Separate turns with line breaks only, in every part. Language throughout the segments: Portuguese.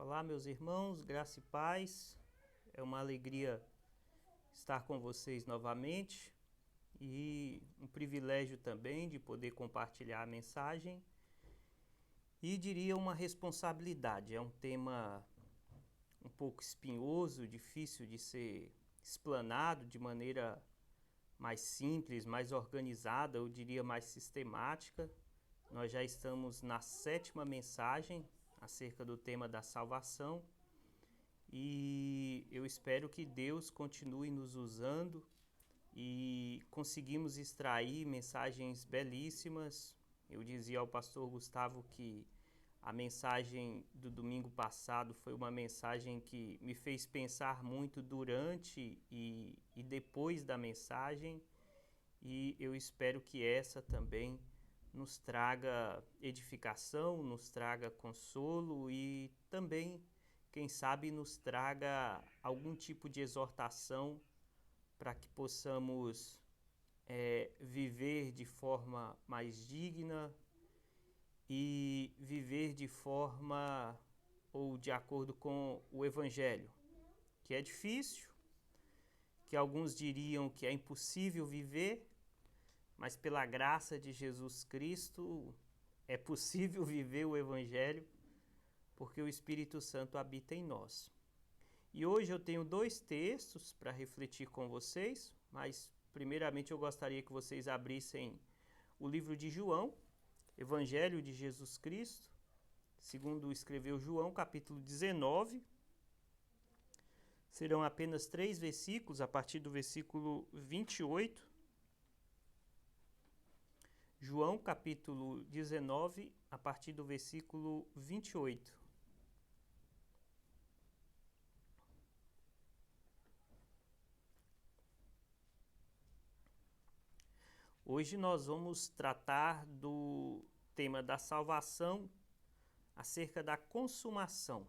Olá, meus irmãos, graça e paz. É uma alegria estar com vocês novamente e um privilégio também de poder compartilhar a mensagem e diria uma responsabilidade. É um tema um pouco espinhoso, difícil de ser explanado de maneira mais simples, mais organizada, eu diria mais sistemática. Nós já estamos na 7ª mensagem acerca do tema da salvação e eu espero que Deus continue nos usando e conseguimos extrair mensagens belíssimas. Eu dizia ao pastor Gustavo que a mensagem do domingo passado foi uma mensagem que me fez pensar muito durante e depois da mensagem, e eu espero que essa também nos traga edificação, nos traga consolo e também, quem sabe, nos traga algum tipo de exortação para que possamos viver de forma mais digna e viver de forma ou de acordo com o Evangelho, que é difícil, que alguns diriam que é impossível viver, mas pela graça de Jesus Cristo é possível viver o Evangelho, porque o Espírito Santo habita em nós. E hoje eu tenho 2 textos para refletir com vocês, mas primeiramente eu gostaria que vocês abrissem o livro de João, Evangelho de Jesus Cristo, segundo escreveu João, capítulo 19. Serão apenas 3 versículos, a partir do versículo 28. João, capítulo 19, a partir do versículo 28. Hoje nós vamos tratar do tema da salvação acerca da consumação.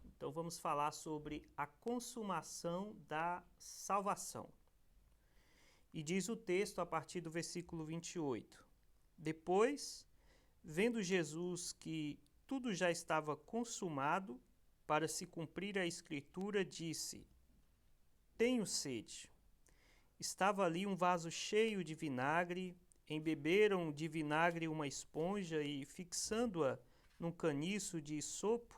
Então vamos falar sobre a consumação da salvação. E diz o texto a partir do versículo 28. Depois, vendo Jesus que tudo já estava consumado, para se cumprir a escritura, disse: Tenho sede. Estava ali um vaso cheio de vinagre, embeberam de vinagre uma esponja e, fixando-a num caniço de sopo,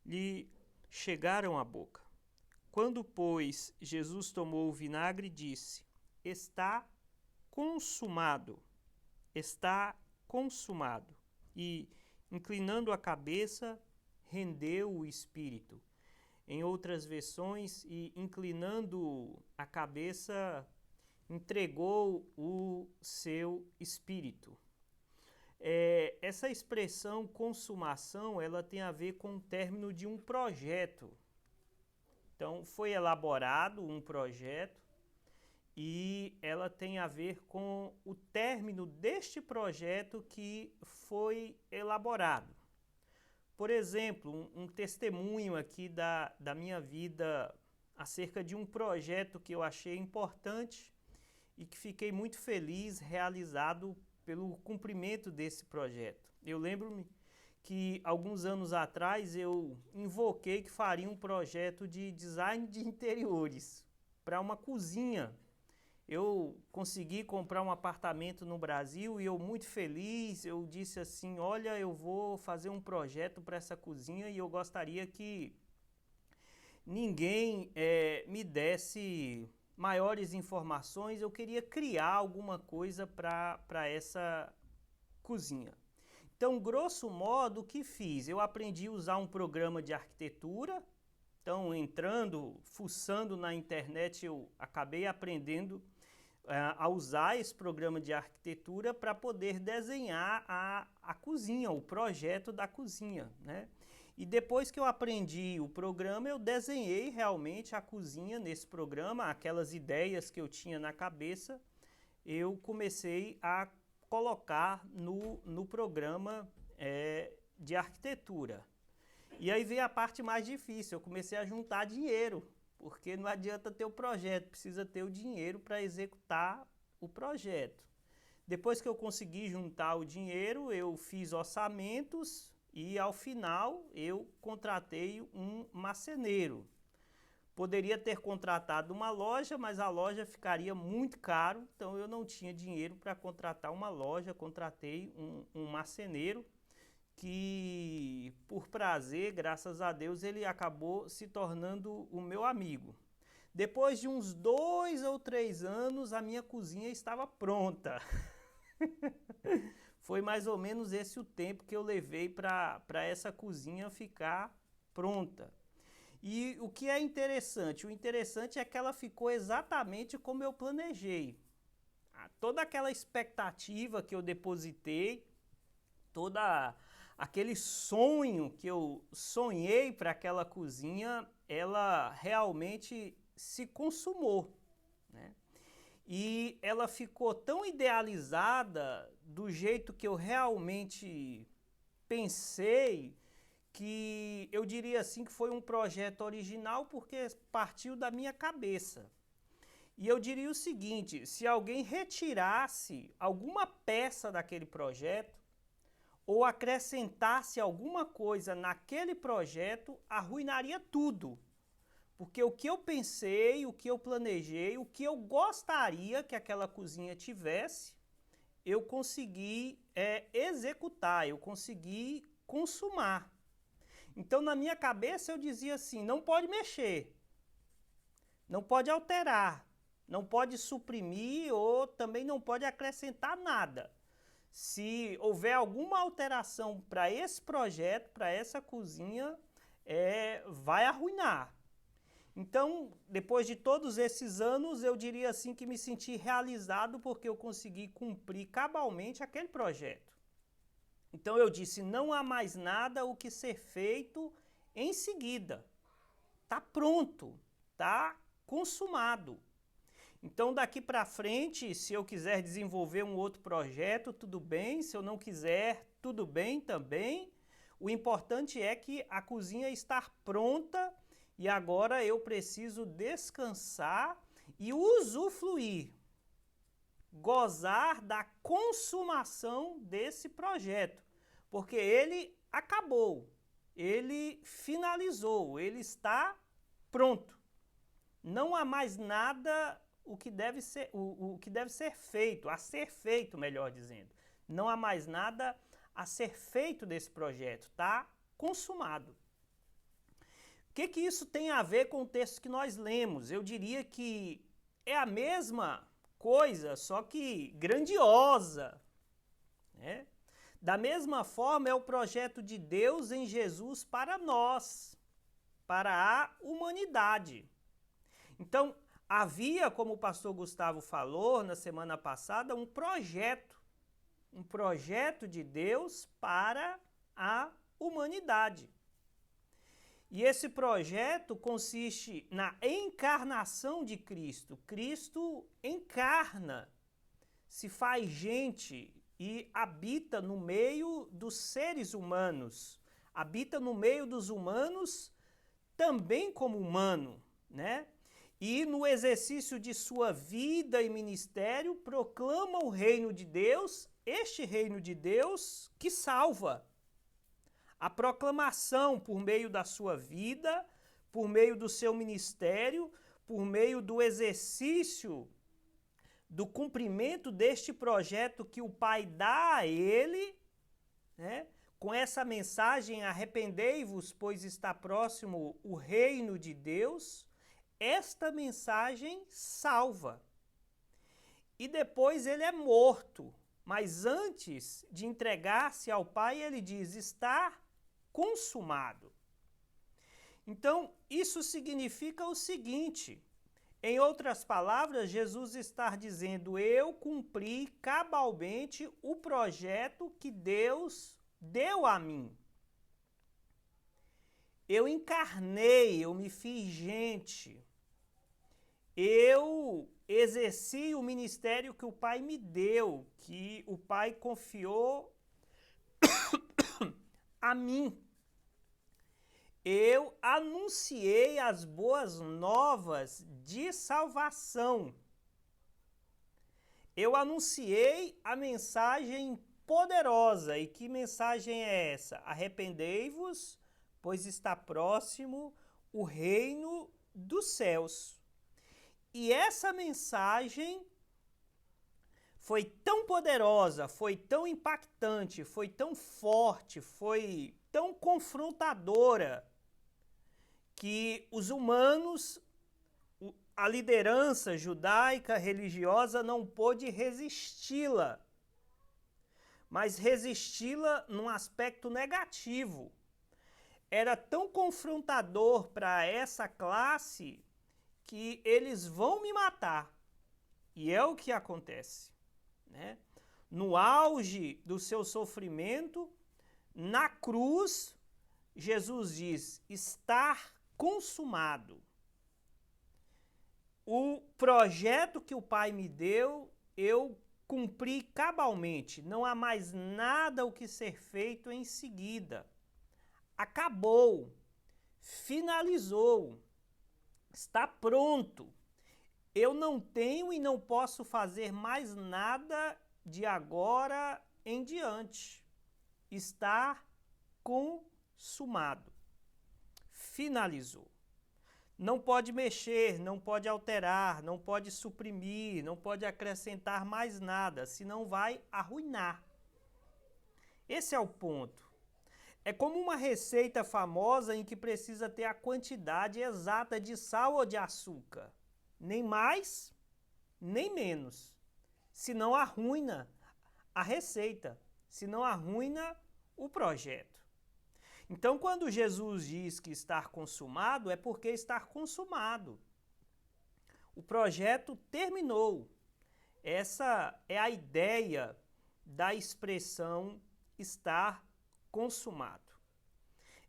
lhe chegaram à boca. Quando, pois, Jesus tomou o vinagre, disse: Está consumado. Está consumado. E, inclinando a cabeça, rendeu o espírito. Em outras versões, e inclinando a cabeça, entregou o seu espírito. Essa expressão consumação, ela tem a ver com o término de um projeto. Então, foi elaborado um projeto e ela tem a ver com o término deste projeto que foi elaborado. Por exemplo, um testemunho aqui da minha vida acerca de um projeto que eu achei importante e que fiquei muito feliz realizado pelo cumprimento desse projeto. Eu lembro-me que alguns anos atrás eu invoquei que faria um projeto de design de interiores para uma cozinha. Eu consegui comprar um apartamento no Brasil e eu muito feliz, eu disse assim, olha, eu vou fazer um projeto para essa cozinha e eu gostaria que ninguém me desse maiores informações, eu queria criar alguma coisa para essa cozinha. Então, grosso modo, o que fiz? Eu aprendi a usar um programa de arquitetura. Então, fuçando na internet, eu acabei aprendendo a usar esse programa de arquitetura para poder desenhar a cozinha, o projeto da cozinha, né? E depois que eu aprendi o programa, eu desenhei realmente a cozinha nesse programa, aquelas ideias que eu tinha na cabeça, eu comecei a colocar no programa de arquitetura. E aí veio a parte mais difícil, eu comecei a juntar dinheiro, porque não adianta ter o projeto, precisa ter o dinheiro para executar o projeto. Depois que eu consegui juntar o dinheiro, eu fiz orçamentos e ao final eu contratei um marceneiro. Poderia ter contratado uma loja, mas a loja ficaria muito caro, então eu não tinha dinheiro para contratar uma loja, contratei um marceneiro que, por prazer, graças a Deus, ele acabou se tornando o meu amigo. Depois de uns 2 ou 3 anos, a minha cozinha estava pronta. Foi mais ou menos esse o tempo que eu levei para essa cozinha ficar pronta. E o que é interessante? O interessante é que ela ficou exatamente como eu planejei. Toda aquela expectativa que eu depositei, toda aquele sonho que eu sonhei para aquela cozinha, ela realmente se consumou, né? E ela ficou tão idealizada do jeito que eu realmente pensei, que eu diria assim que foi um projeto original porque partiu da minha cabeça. E eu diria o seguinte, se alguém retirasse alguma peça daquele projeto ou acrescentasse alguma coisa naquele projeto, arruinaria tudo. Porque o que eu pensei, o que eu planejei, o que eu gostaria que aquela cozinha tivesse, eu consegui executar, eu consegui consumar. Então, na minha cabeça, eu dizia assim, não pode mexer, não pode alterar, não pode suprimir ou também não pode acrescentar nada. Se houver alguma alteração para esse projeto, para essa cozinha, vai arruinar. Então, depois de todos esses anos, eu diria assim que me senti realizado porque eu consegui cumprir cabalmente aquele projeto. Então eu disse, não há mais nada o que ser feito em seguida. Está pronto, está consumado. Então daqui para frente, se eu quiser desenvolver um outro projeto, tudo bem. Se eu não quiser, tudo bem também. O importante é que a cozinha está pronta e agora eu preciso descansar e usufruir, gozar da consumação desse projeto, porque ele acabou, ele finalizou, ele está pronto. Não há mais nada o que deve ser feito, a ser feito, melhor dizendo. Não há mais nada a ser feito desse projeto, está consumado. O que isso tem a ver com o texto que nós lemos? Eu diria que é a mesma coisa, só que grandiosa, né? Da mesma forma, é o projeto de Deus em Jesus para nós, para a humanidade. Então, havia, como o pastor Gustavo falou na semana passada, um projeto de Deus para a humanidade. E esse projeto consiste na encarnação de Cristo. Cristo encarna, se faz gente e habita no meio dos seres humanos. Habita no meio dos humanos também como humano, né? E no exercício de sua vida e ministério proclama o reino de Deus, este reino de Deus que salva. A proclamação por meio da sua vida, por meio do seu ministério, por meio do exercício, do cumprimento deste projeto que o Pai dá a ele, né? Com essa mensagem, arrependei-vos, pois está próximo o reino de Deus, esta mensagem salva. E depois ele é morto, mas antes de entregar-se ao Pai, ele diz, está consumado. Então, isso significa o seguinte, em outras palavras, Jesus está dizendo, eu cumpri cabalmente o projeto que Deus deu a mim. Eu encarnei, eu me fiz gente. Eu exerci o ministério que o Pai me deu, que o Pai confiou a mim. Eu anunciei as boas novas de salvação. Eu anunciei a mensagem poderosa. E que mensagem é essa? Arrependei-vos, pois está próximo o reino dos céus. E essa mensagem foi tão poderosa, foi tão impactante, foi tão forte, foi tão confrontadora, que os humanos, a liderança judaica religiosa não pôde resisti-la, mas resisti-la num aspecto negativo. Era tão confrontador para essa classe que eles vão me matar. E é o que acontece, né? No auge do seu sofrimento, na cruz, Jesus diz: estar consumado. O projeto que o Pai me deu, eu cumpri cabalmente. Não há mais nada o que ser feito em seguida. Acabou, finalizou, está pronto. Eu não tenho e não posso fazer mais nada de agora em diante. Está consumado. Finalizou. Não pode mexer, não pode alterar, não pode suprimir, não pode acrescentar mais nada, senão vai arruinar. Esse é o ponto. É como uma receita famosa em que precisa ter a quantidade exata de sal ou de açúcar. Nem mais, nem menos. Senão arruina a receita, senão arruina o projeto. Então, quando Jesus diz que estar consumado, é porque estar consumado. O projeto terminou. Essa é a ideia da expressão estar consumado.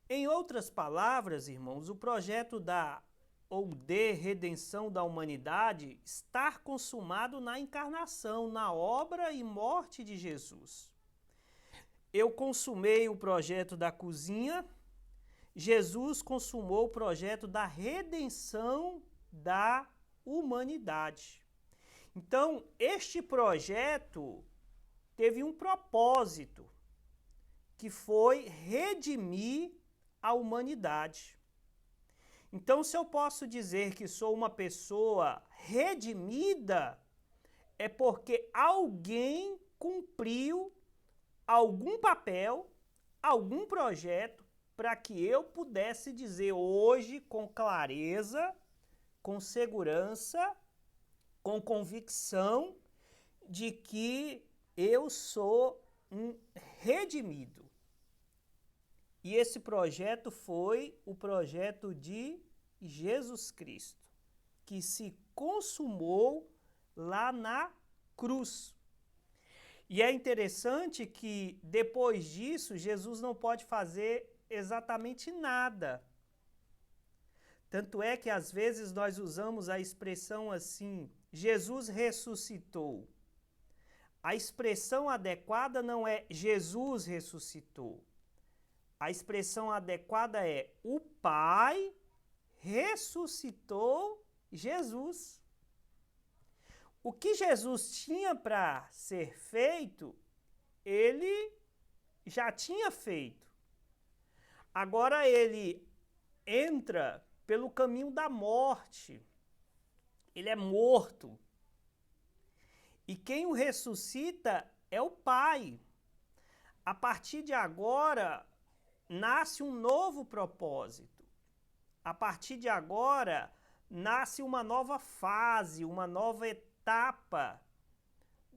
Em outras palavras, irmãos, o projeto de redenção da humanidade estar consumado na encarnação, na obra e morte de Jesus. Eu consumei o projeto da cozinha, Jesus consumou o projeto da redenção da humanidade. Então, este projeto teve um propósito, que foi redimir a humanidade. Então, se eu posso dizer que sou uma pessoa redimida, é porque alguém cumpriu algum papel, algum projeto, para que eu pudesse dizer hoje com clareza, com segurança, com convicção de que eu sou um redimido. E esse projeto foi o projeto de Jesus Cristo, que se consumou lá na cruz. E é interessante que depois disso, Jesus não pode fazer exatamente nada. Tanto é que às vezes nós usamos a expressão assim, Jesus ressuscitou. A expressão adequada não é Jesus ressuscitou. A expressão adequada é o Pai ressuscitou Jesus. O que Jesus tinha para ser feito, ele já tinha feito. Agora ele entra pelo caminho da morte. Ele é morto. E quem o ressuscita é o Pai. A partir de agora, nasce um novo propósito. A partir de agora, nasce uma nova fase, uma nova etapa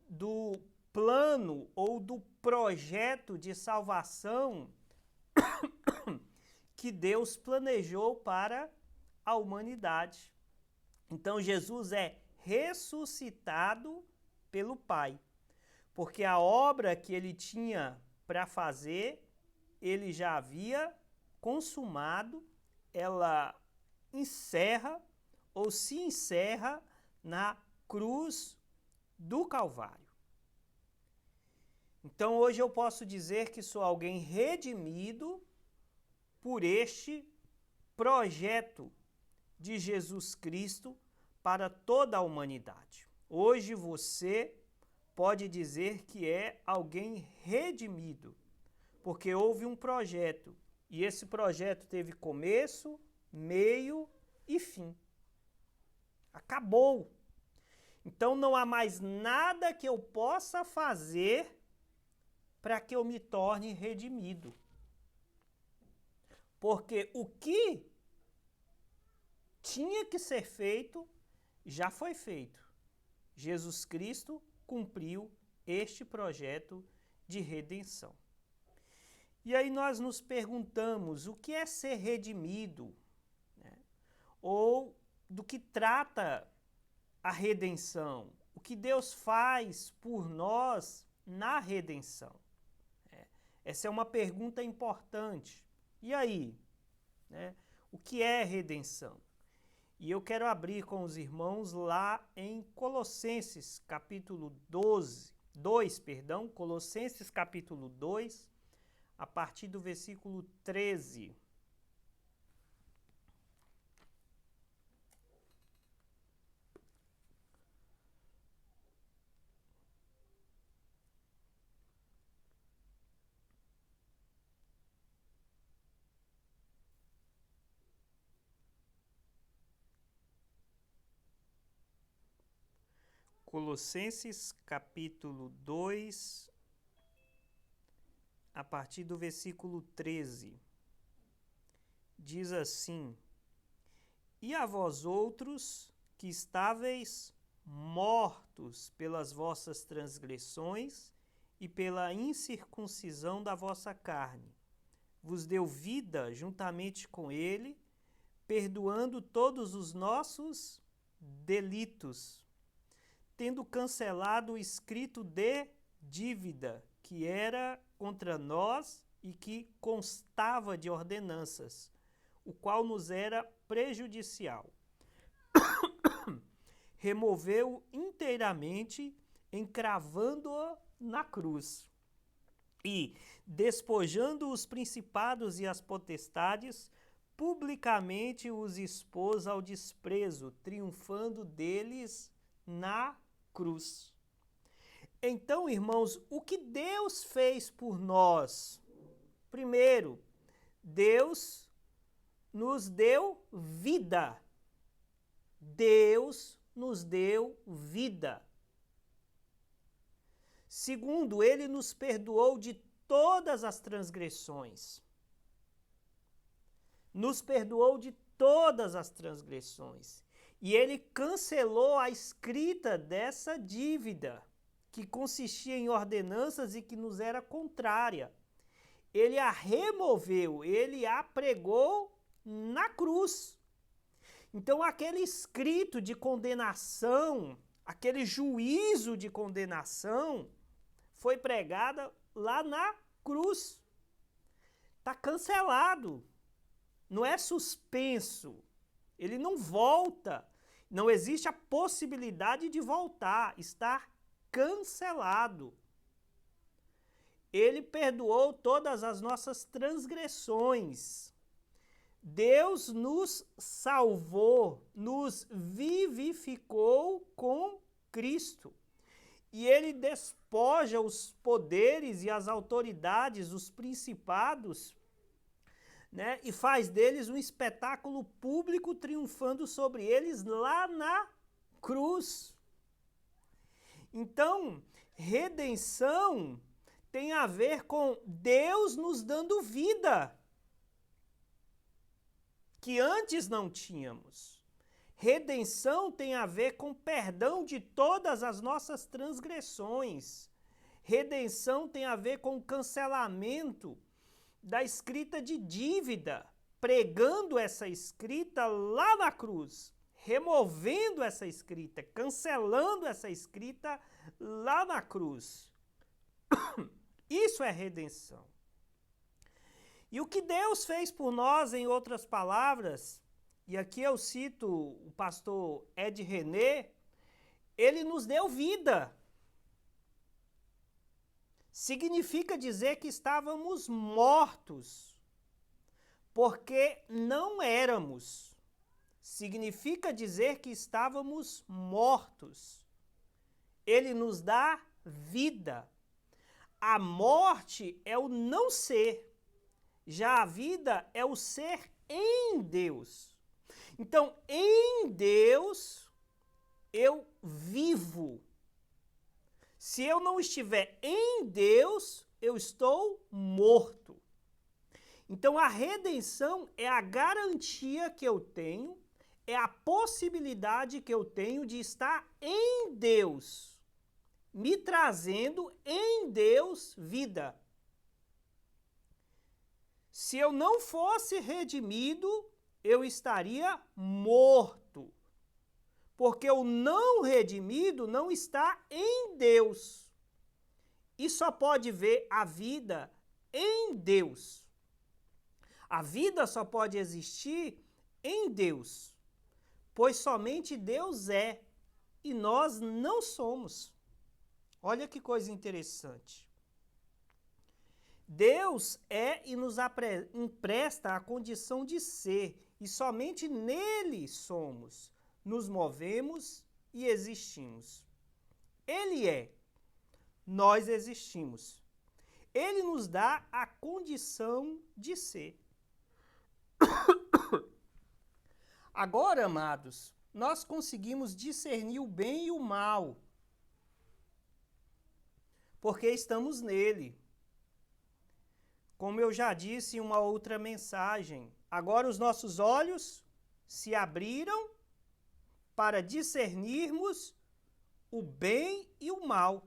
do plano ou do projeto de salvação que Deus planejou para a humanidade. Então, Jesus é ressuscitado pelo Pai, porque a obra que ele tinha para fazer, ele já havia consumado, ela encerra ou se encerra na cruz do Calvário. Então hoje eu posso dizer que sou alguém redimido por este projeto de Jesus Cristo para toda a humanidade. Hoje você pode dizer que é alguém redimido, porque houve um projeto, e esse projeto teve começo, meio e fim. Acabou. Então não há mais nada que eu possa fazer para que eu me torne redimido. Porque o que tinha que ser feito, já foi feito. Jesus Cristo cumpriu este projeto de redenção. E aí nós nos perguntamos, o que é ser redimido? Né? Ou do que trata a redenção? O que Deus faz por nós na redenção? Essa é uma pergunta importante. E aí? Né? O que é redenção? E eu quero abrir com os irmãos lá em Colossenses capítulo 2, Colossenses capítulo 2, a partir do versículo 13. Colossenses capítulo 2, a partir do versículo 13. Diz assim: E a vós outros que estáveis mortos pelas vossas transgressões e pela incircuncisão da vossa carne, vos deu vida juntamente com ele, perdoando todos os nossos delitos, tendo cancelado o escrito de dívida que era contra nós e que constava de ordenanças, o qual nos era prejudicial. Removeu inteiramente, encravando-o na cruz. E, despojando os principados e as potestades, publicamente os expôs ao desprezo, triunfando deles na cruz. Então, irmãos, o que Deus fez por nós? Primeiro, Deus nos deu vida. Deus nos deu vida. Segundo, ele nos perdoou de todas as transgressões. Nos perdoou de todas as transgressões. E ele cancelou a escrita dessa dívida, que consistia em ordenanças e que nos era contrária. Ele a removeu, ele a pregou na cruz. Então, aquele escrito de condenação, aquele juízo de condenação, foi pregado lá na cruz. Está cancelado. Não é suspenso. Ele não volta. Não existe a possibilidade de voltar. Está cancelado. Ele perdoou todas as nossas transgressões. Deus nos salvou, nos vivificou com Cristo. E ele despoja os poderes e as autoridades, os principados, né, e faz deles um espetáculo público, triunfando sobre eles lá na cruz. Então, redenção tem a ver com Deus nos dando vida, que antes não tínhamos. Redenção tem a ver com perdão de todas as nossas transgressões. Redenção tem a ver com cancelamento da escrita de dívida, pregando essa escrita lá na cruz, removendo essa escrita, cancelando essa escrita lá na cruz. Isso é redenção. E o que Deus fez por nós, em outras palavras, e aqui eu cito o pastor Ed René, ele nos deu vida. Significa dizer que estávamos mortos, porque não éramos. Significa dizer que estávamos mortos. Ele nos dá vida. A morte é o não ser. Já a vida é o ser em Deus. Então, em Deus, eu vivo. Se eu não estiver em Deus, eu estou morto. Então, a redenção é a garantia que eu tenho, é a possibilidade que eu tenho de estar em Deus, me trazendo em Deus vida. Se eu não fosse redimido, eu estaria morto. Porque o não redimido não está em Deus. E só pode ver a vida em Deus. A vida só pode existir em Deus, pois somente Deus é e nós não somos. Olha que coisa interessante. Deus é e nos empresta a condição de ser, e somente nele somos, nos movemos e existimos. Ele é, nós existimos. Ele nos dá a condição de ser. Agora, amados, nós conseguimos discernir o bem e o mal, porque estamos nele. Como eu já disse em uma outra mensagem, agora os nossos olhos se abriram para discernirmos o bem e o mal.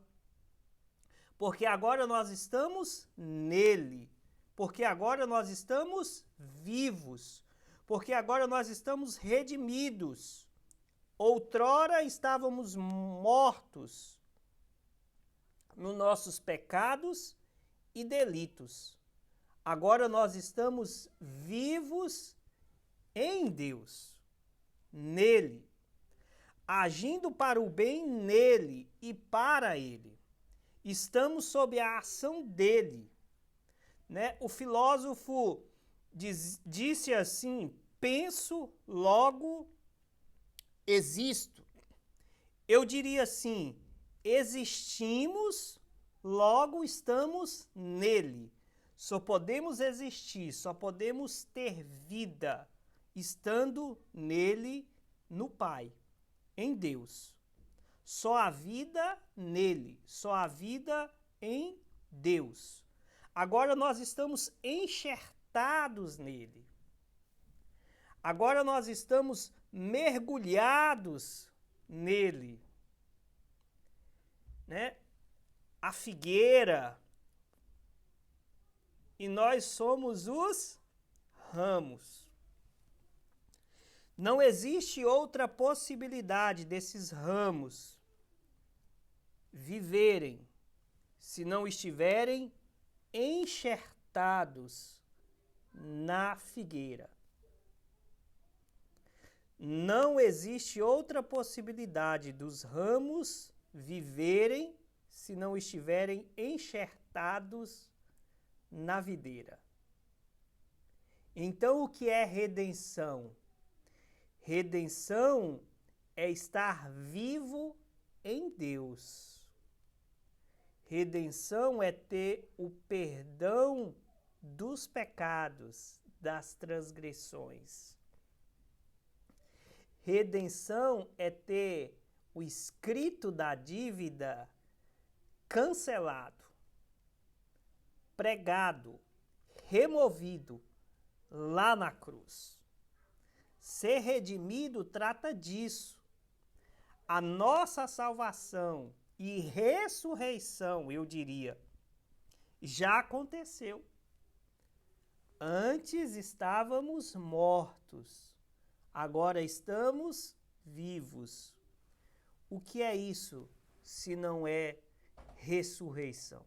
Porque agora nós estamos nele. Porque agora nós estamos vivos. Porque agora nós estamos redimidos. Outrora estávamos mortos nos nossos pecados e delitos. Agora nós estamos vivos em Deus, nele, agindo para o bem nele e para ele. Estamos sob a ação dele. Né? O filósofo disse assim: penso, logo existo. Eu diria assim: existimos, logo estamos nele. Só podemos existir, só podemos ter vida estando nele, no Pai, em Deus. Só há vida nele, só há vida em Deus. Agora nós estamos enxertados nele. Agora nós estamos mergulhados nele. Né? A figueira, e nós somos os ramos. Não existe outra possibilidade desses ramos viverem se não estiverem enxertados na figueira. Não existe outra possibilidade dos ramos viverem se não estiverem enxertados na videira. Então, o que é redenção? Redenção é estar vivo em Deus. Redenção é ter o perdão dos pecados, das transgressões. Redenção é ter o escrito da dívida cancelado, pregado, removido lá na cruz. Ser redimido trata disso. A nossa salvação e ressurreição, eu diria, já aconteceu. Antes estávamos mortos, agora estamos vivos. O que é isso se não é ressurreição?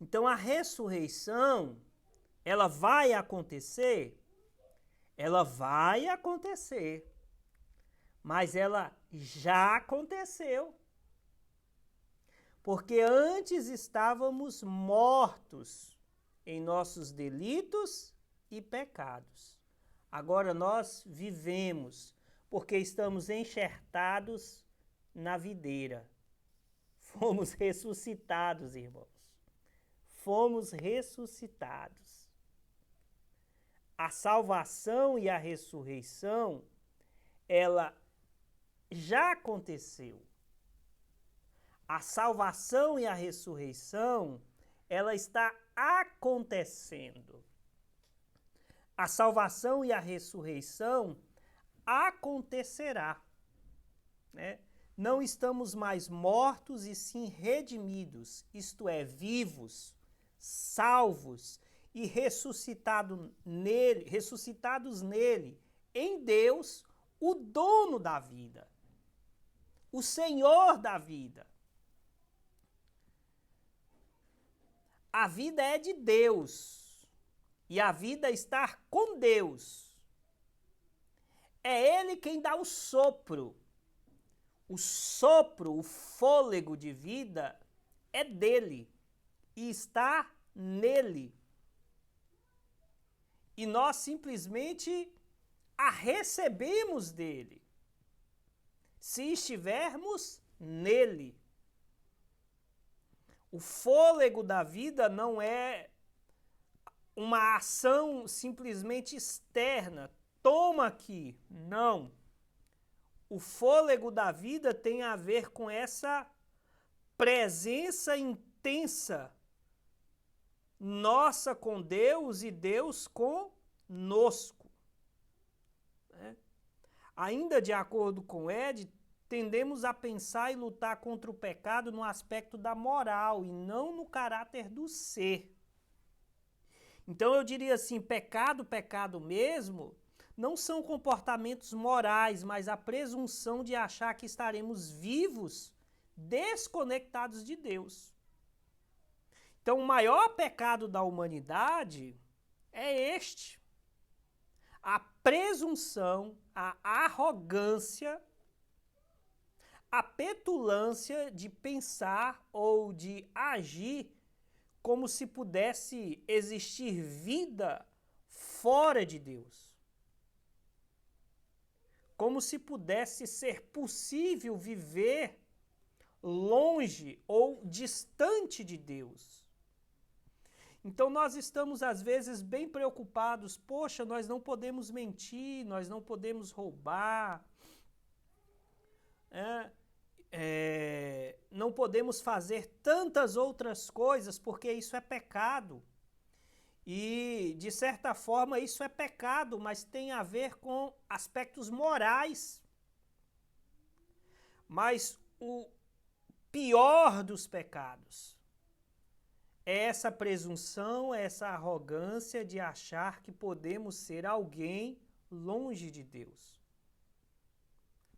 Então a ressurreição, ela vai acontecer? Ela vai acontecer, mas ela já aconteceu. Porque antes estávamos mortos em nossos delitos e pecados. Agora nós vivemos, porque estamos enxertados na videira, Fomos ressuscitados, irmãos. Fomos ressuscitados. A salvação e a ressurreição, ela já aconteceu. A salvação e a ressurreição, ela está acontecendo. A salvação e a ressurreição acontecerá, né? Não estamos mais mortos e sim redimidos, isto é, vivos, salvos e ressuscitados nele, em Deus, o dono da vida, o Senhor da vida. A vida é de Deus e a vida está com Deus. É Ele quem dá o sopro. O sopro, o fôlego de vida é dele e está nele. E nós simplesmente a recebemos dele, se estivermos nele. O fôlego da vida não é uma ação simplesmente externa. Toma aqui. Não. O fôlego da vida tem a ver com essa presença intensa nossa com Deus e Deus conosco. Né? Ainda de acordo com Ed, tendemos a pensar e lutar contra o pecado no aspecto da moral e não no caráter do ser. Então eu diria assim, pecado mesmo, não são comportamentos morais, mas a presunção de achar que estaremos vivos, desconectados de Deus. Então, o maior pecado da humanidade é este: a presunção, a arrogância, a petulância de pensar ou de agir como se pudesse existir vida fora de Deus. Como se pudesse ser possível viver longe ou distante de Deus. Então nós estamos às vezes bem preocupados, poxa, nós não podemos mentir, nós não podemos roubar, não podemos fazer tantas outras coisas porque isso é pecado. E, de certa forma, isso é pecado, mas tem a ver com aspectos morais. Mas o pior dos pecados é essa presunção, essa arrogância de achar que podemos ser alguém longe de Deus,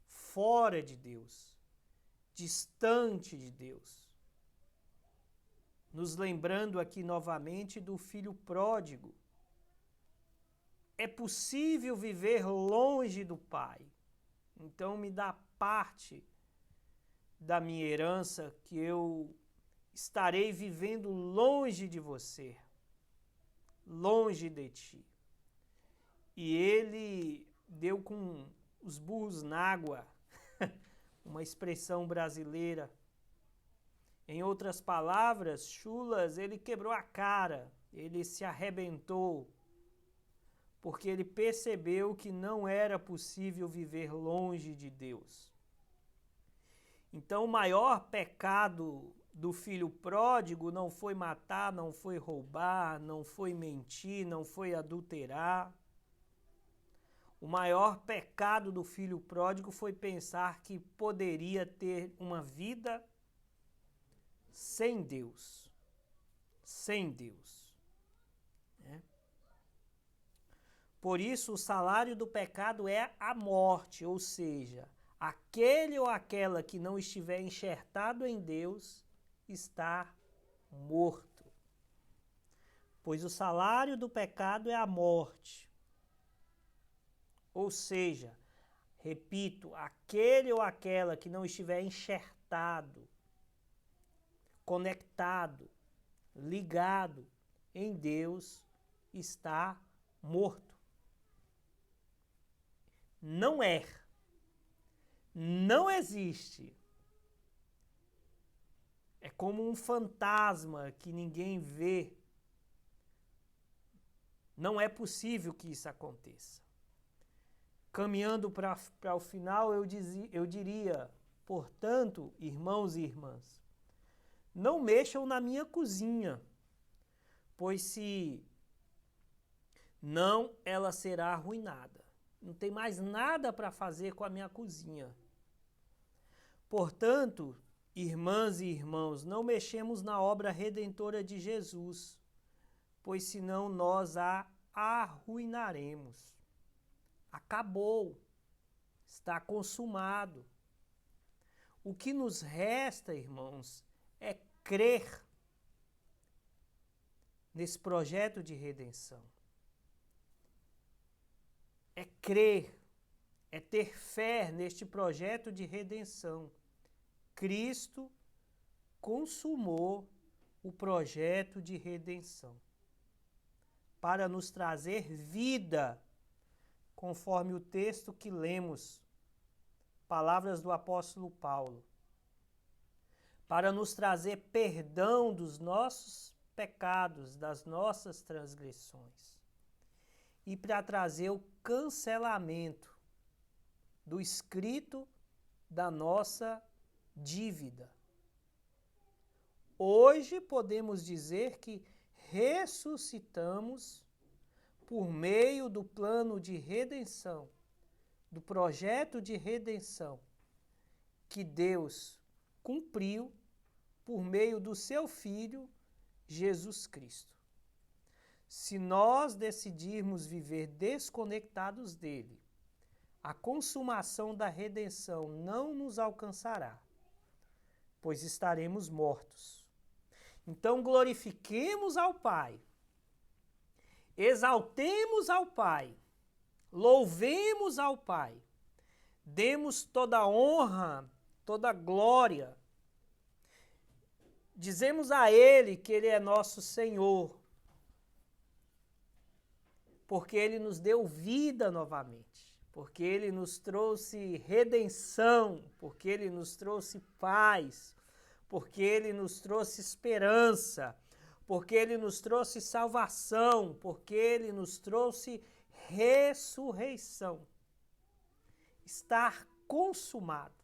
fora de Deus, distante de Deus. Nos lembrando aqui novamente do filho pródigo. É possível viver longe do Pai. Então me dá parte da minha herança que eu estarei vivendo longe de você, longe de ti. E ele deu com os burros na água, uma expressão brasileira. Em outras palavras, Chulas, ele quebrou a cara, ele se arrebentou, porque ele percebeu que não era possível viver longe de Deus. Então, o maior pecado do filho pródigo não foi matar, não foi roubar, não foi mentir, não foi adulterar. O maior pecado do filho pródigo foi pensar que poderia ter uma vida sem Deus. Sem Deus. Né? Por isso, o salário do pecado é a morte, ou seja, aquele ou aquela que não estiver enxertado em Deus está morto. Pois o salário do pecado é a morte. Ou seja, repito, aquele ou aquela que não estiver enxertado, conectado, ligado em Deus, está morto. Não é. Não existe É como um fantasma que ninguém vê. Não é possível que isso aconteça. Caminhando para o final, eu diria, portanto, irmãos e irmãs, não mexam na minha cozinha, pois se não, ela será arruinada. Não tem mais nada para fazer com a minha cozinha. Portanto, irmãs e irmãos, não mexemos na obra redentora de Jesus, pois senão nós a arruinaremos. Acabou. Está consumado. O que nos resta, irmãos, é crer nesse projeto de redenção. É crer, é ter fé neste projeto de redenção. Cristo consumou o projeto de redenção para nos trazer vida, conforme o texto que lemos, palavras do apóstolo Paulo, para nos trazer perdão dos nossos pecados, das nossas transgressões, e para trazer o cancelamento do escrito da nossa dívida. Hoje podemos dizer que ressuscitamos por meio do plano de redenção, do projeto de redenção que Deus cumpriu por meio do seu Filho, Jesus Cristo. Se nós decidirmos viver desconectados dele, a consumação da redenção não nos alcançará, pois estaremos mortos. Então glorifiquemos ao Pai, exaltemos ao Pai, louvemos ao Pai, demos toda honra, toda glória, dizemos a Ele que Ele é nosso Senhor, porque Ele nos deu vida novamente, porque Ele nos trouxe redenção, porque Ele nos trouxe paz, porque Ele nos trouxe esperança, porque Ele nos trouxe salvação, porque Ele nos trouxe ressurreição. Estar consumado.